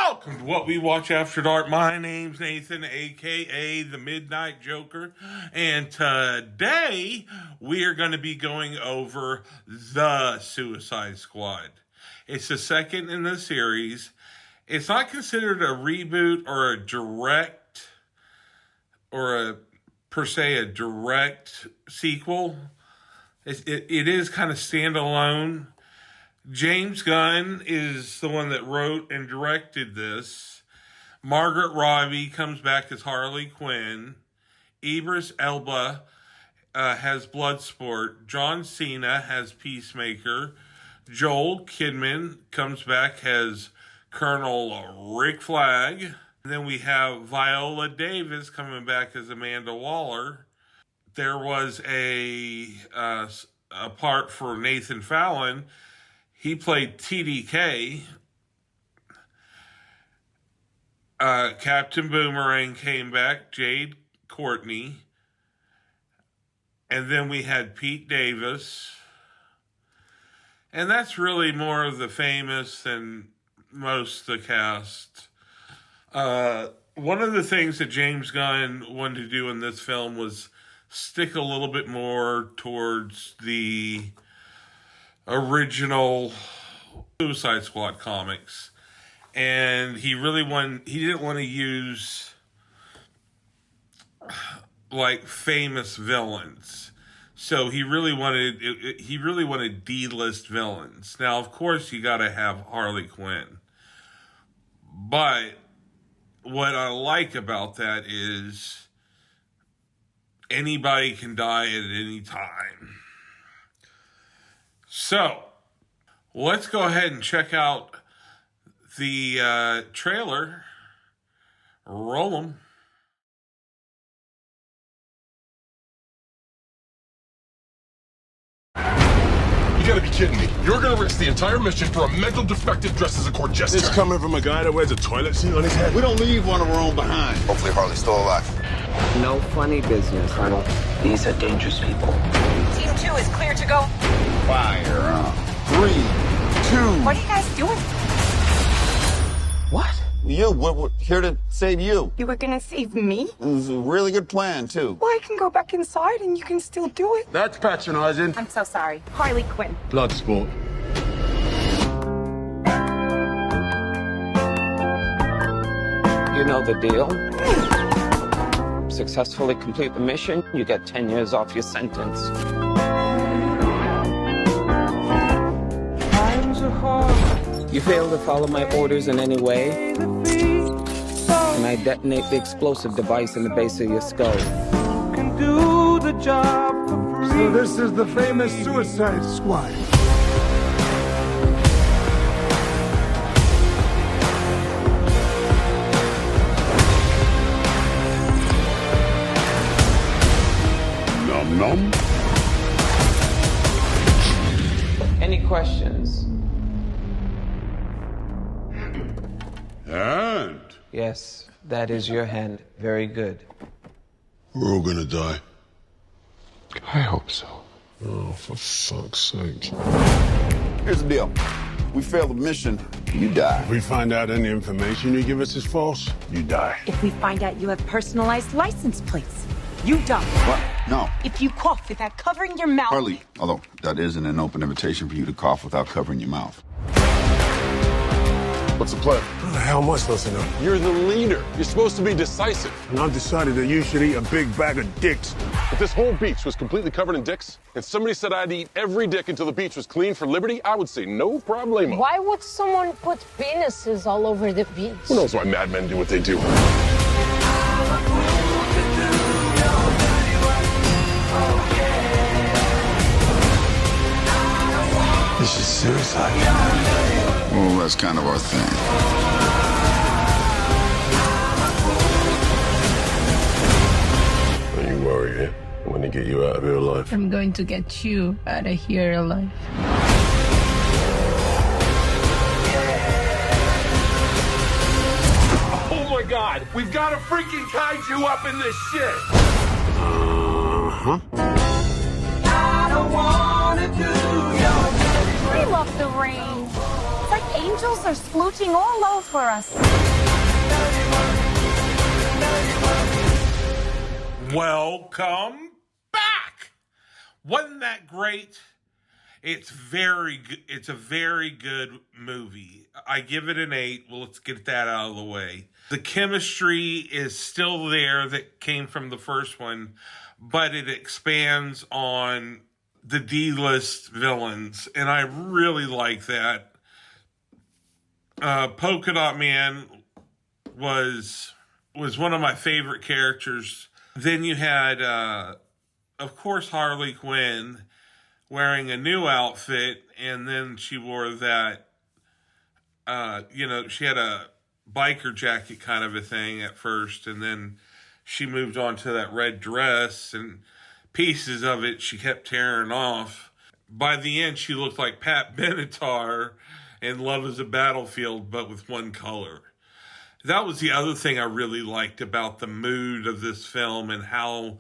Welcome to What We Watch After Dark. My name's Nathan, a.k.a. the Midnight Joker. And today, we are going to be going over The Suicide Squad. It's the second in the series. It's not considered a reboot or a direct, or a direct sequel. It is kind of standalone. James Gunn is the one that wrote and directed this. Margaret Robbie comes back as Harley Quinn. Idris Elba has Bloodsport. John Cena has Peacemaker. Joel Kidman comes back as Colonel Rick Flag. And then we have Viola Davis coming back as Amanda Waller. There was a part for Nathan Fallon. He played TDK. Captain Boomerang came back, Jade Courtney. And then we had Pete Davis. And that's really more of the famous than most of the cast. One of the things that James Gunn wanted to do in this film was stick a little bit more towards the original Suicide Squad comics. And he didn't want to use like famous villains. So he really wanted D-list villains. Now, of course, you got to have Harley Quinn. But what I like about that is anybody can die at any time. So, let's go ahead and check out the trailer. Roll 'em. You gotta be kidding me. You're gonna risk the entire mission for a mental defective dressed as a court jester. It's coming from a guy that wears a toilet seat on his head. We don't leave one of our own behind. Hopefully Harley's still alive. No funny business, Colonel. These are dangerous people. Team 2 is clear to go. Fire on. 3, 2. What are you guys doing? What? We're here to save you. You were gonna save me? It was a really good plan, too. Well, I can go back inside and you can still do it. That's patronizing. I'm so sorry. Harley Quinn. Bloodsport. You know the deal. Successfully complete the mission, you get 10 years off your sentence. You fail to follow my orders in any way, and I detonate the explosive device in the base of your skull. So this is the famous Suicide Squad. Nom nom. Any questions? And Yes, that is your hand. Very good. we're all gonna die. I hope so. Oh, for fuck's sake. Here's the deal. We fail the mission, you die. If we find out any information you give us is false, you die. If we find out you have personalized license plates, you die. What? No. If you cough without covering your mouth. Harley, although that isn't an open invitation for you to cough without covering your mouth. What's the plan? How the hell am I supposed to know? You're the leader. You're supposed to be decisive. And I've decided that you should eat a big bag of dicks. If this whole beach was completely covered in dicks, and somebody said I had to eat every dick until the beach was clean for liberty, I would say no problemo. Why would someone put penises all over the beach? Who knows why madmen do what they do? This is suicide. Well, that's kind of our thing. Are you worried, eh? I'm gonna get you out of here alive. I'm going to get you out of here alive. Oh my God, we've got a freaking kaiju up in this shit. Uh-huh. I don't wanna do your dirty. We love the rain. It's like angels are splooching all over us. Welcome back. Wasn't that great? It's very good. It's a very good movie. I give it an 8. Well, let's get that out of the way. The chemistry is still there that came from the first one, but it expands on the D-list villains, and I really like that. Polka Dot Man was one of my favorite characters. Then you had, of course, Harley Quinn wearing a new outfit, and then she wore that, she had a biker jacket kind of a thing at first, and then she moved on to that red dress, and pieces of it she kept tearing off. By the end, she looked like Pat Benatar in Love is a Battlefield, but with one color. That was the other thing I really liked about the mood of this film, and how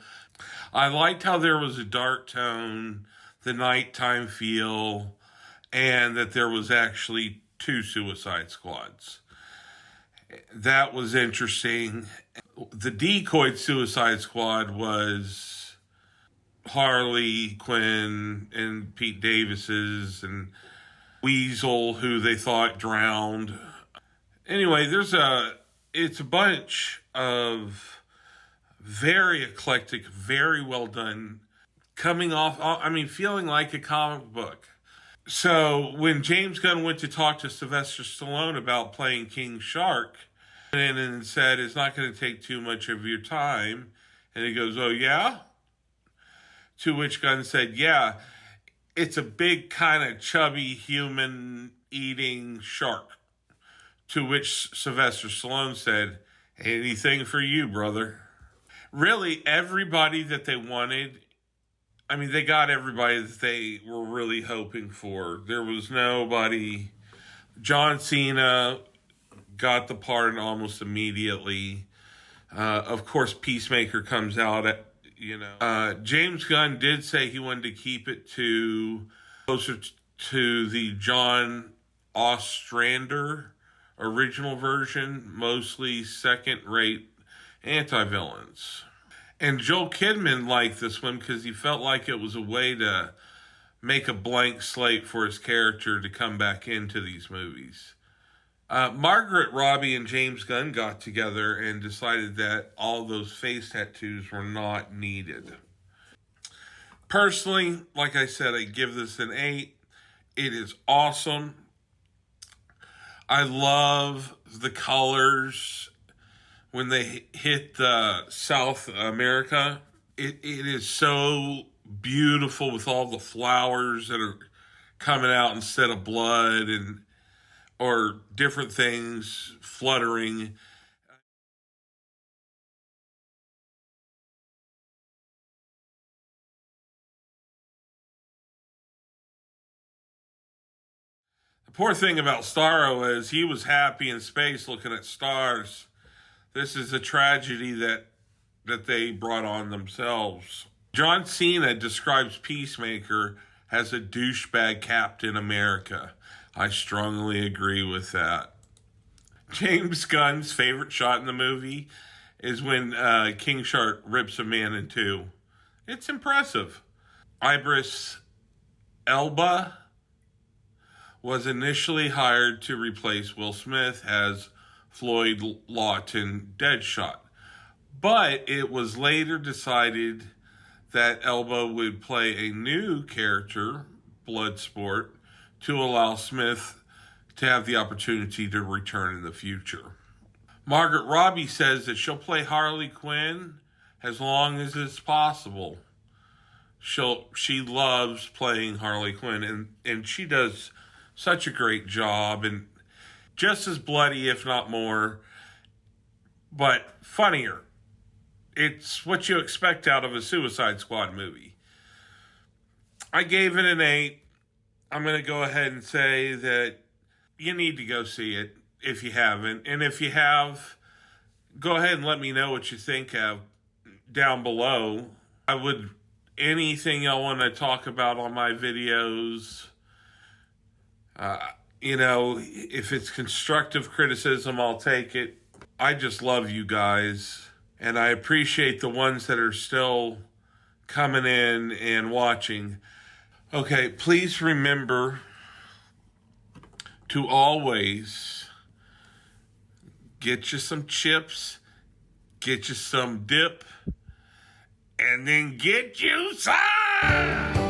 I liked how there was a dark tone, the nighttime feel, and that there was actually 2 Suicide Squads. That was interesting. The decoy Suicide Squad was Harley Quinn and Pete Davis's and Weasel, who they thought drowned. Anyway, it's a bunch of very eclectic, very well done, coming off, feeling like a comic book. So when James Gunn went to talk to Sylvester Stallone about playing King Shark, and said, it's not going to take too much of your time, and he goes, oh yeah? To which Gunn said, yeah, it's a big kind of chubby human eating shark. To which Sylvester Stallone said, anything for you, brother. Really, everybody that they wanted, they got everybody that they were really hoping for. There was nobody. John Cena got the part almost immediately. Of course, Peacemaker comes out at, James Gunn did say he wanted to keep it closer to the John Ostrander original version, mostly second-rate anti-villains. And Joel Kidman liked this one because he felt like it was a way to make a blank slate for his character to come back into these movies. Margaret Robbie and James Gunn got together and decided that all those face tattoos were not needed. Personally, like I said, I give this an 8. It is awesome. I love the colors when they hit the South America. It is so beautiful with all the flowers that are coming out instead of blood or different things fluttering. The poor thing about Starro is he was happy in space looking at stars. This is a tragedy that they brought on themselves. John Cena describes Peacemaker as a douchebag Captain America. I strongly agree with that. James Gunn's favorite shot in the movie is when King Shark rips a man in 2. It's impressive. Idris Elba was initially hired to replace Will Smith as Floyd Lawton Deadshot, but it was later decided that Elba would play a new character, Bloodsport, to allow Smith to have the opportunity to return in the future. Margaret Robbie says that she'll play Harley Quinn as long as it's possible. She loves playing Harley Quinn, and she does such a great job, and just as bloody, if not more, but funnier. It's what you expect out of a Suicide Squad movie. I gave it an 8. I'm going to go ahead and say that you need to go see it if you haven't. And if you have, go ahead and let me know what you think of down below. Anything y'all want to talk about on my videos, You know, if it's constructive criticism, I'll take it. I just love you guys, and I appreciate the ones that are still coming in and watching. Okay, please remember to always get you some chips, get you some dip, and then get you some